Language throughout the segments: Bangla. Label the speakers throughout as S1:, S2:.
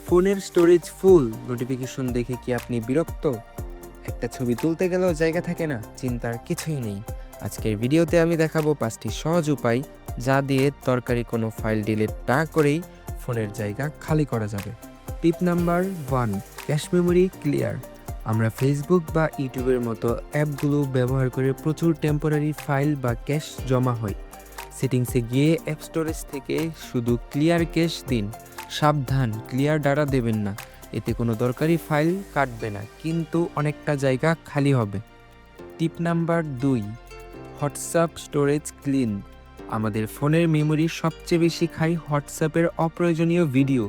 S1: ফোনের স্টোরেজ ফুল নোটিফিকেশন দেখে কি আপনি বিরক্ত? একটা ছবি তুলতে গেলেও জায়গা থাকে না? চিন্তার কিছুই নেই। আজকের ভিডিওতে আমি দেখাবো 5টি সহজ উপায় যা দিয়ে দরকারি কোনো ফাইল ডিলিট না করেই ফোনের জায়গা খালি করা যাবে। টিপ নাম্বার 1, ক্যাশ মেমোরি ক্লিয়ার। আমরা ফেসবুক বা ইউটিউবের মতো অ্যাপগুলো ব্যবহার করে প্রচুর টেম্পোরারি ফাইল বা ক্যাশ জমা হয়। সেটিংসে গিয়ে অ্যাপ স্টোরেজ থেকে শুধু ক্লিয়ার ক্যাশ দিন। সাবধান, ক্লিয়ার ডাটা দেবেন না, এতে কোনো দরকারি ফাইল কাটবে না, কিন্তু অনেকটা জায়গা খালি হবে। টিপ নাম্বার 2, হোয়াটসঅ্যাপ স্টোরেজ ক্লিন। আমাদের ফোনের মেমোরি সবচেয়ে বেশি খায় হোয়াটসঅ্যাপের অপ্রয়োজনীয় ভিডিও।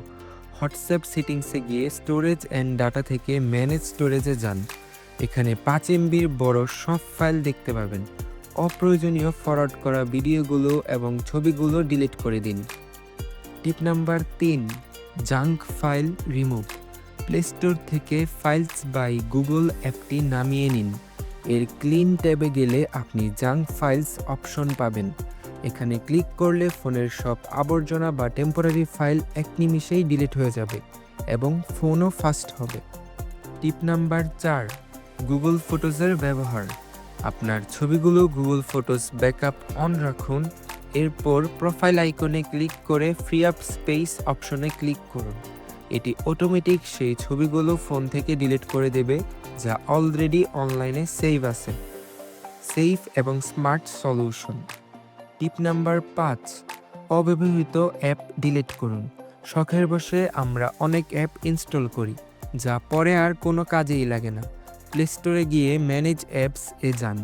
S1: হোয়াটসঅ্যাপ সেটিংসে গিয়ে স্টোরেজ অ্যান্ড ডাটা থেকে ম্যানেজ স্টোরেজে যান। এখানে 5 MBর বড় সব ফাইল দেখতে পাবেন। অপ্রয়োজনীয় ফরওয়ার্ড করা ভিডিওগুলো এবং ছবিগুলো ডিলিট করে দিন। টিপ number 3, junk file remove. Play store থেকে ফাইলস বাই গুগল অ্যাপটি নামিয়ে নিন। এর ক্লিন ট্যাবে গেলে আপনি জাঙ্ক ফাইলস অপশন পাবেন। এখানে ক্লিক করলে ফোনের সব আবর্জনা বা টেম্পোরারি ফাইল এক নিমিষেই ডিলিট হয়ে যাবে এবং ফোনও ফাস্ট হবে। টিপ নাম্বার 4, গুগল ফটোজের ব্যবহার। আপনার ছবিগুলো গুগল ফটোজ ব্যাকআপ অন রাখুন। এরপর প্রোফাইল আইকনে ক্লিক করে ফ্রি আপ স্পেস অপশনে ক্লিক করুন। এটি অটোমেটিক সেই ছবিগুলো ফোন থেকে ডিলিট করে দেবে যা অলরেডি অনলাইনে সেভ আছে। সেফ এবং স্মার্ট সলিউশন। টিপ নাম্বার 5, অব্যবহৃত অ্যাপ ডিলিট করুন। শখের বশে আমরা অনেক অ্যাপ ইনস্টল করি যা পরে আর কোনো কাজেই লাগে না। প্লে স্টোরে গিয়ে ম্যানেজ অ্যাপস এ যান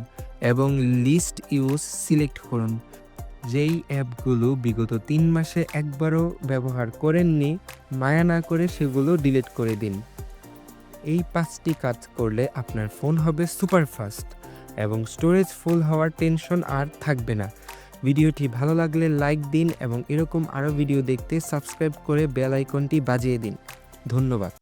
S1: এবং লিস্ট ইউজ সিলেক্ট করুন। যেই অ্যাপগুলো বিগত 3 মাসে একবারও ব্যবহার করেননি, মায়া না করে সেগুলো ডিলিট করে দিন। এই 5টি কাজ করলে আপনার ফোন হবে সুপারফাস্ট এবং স্টোরেজ ফুল হওয়ার টেনশন আর থাকবে না। ভিডিওটি ভালো লাগলে লাইক দিন এবং এরকম আরও ভিডিও দেখতে সাবস্ক্রাইব করে বেল আইকনটি বাজিয়ে দিন। ধন্যবাদ।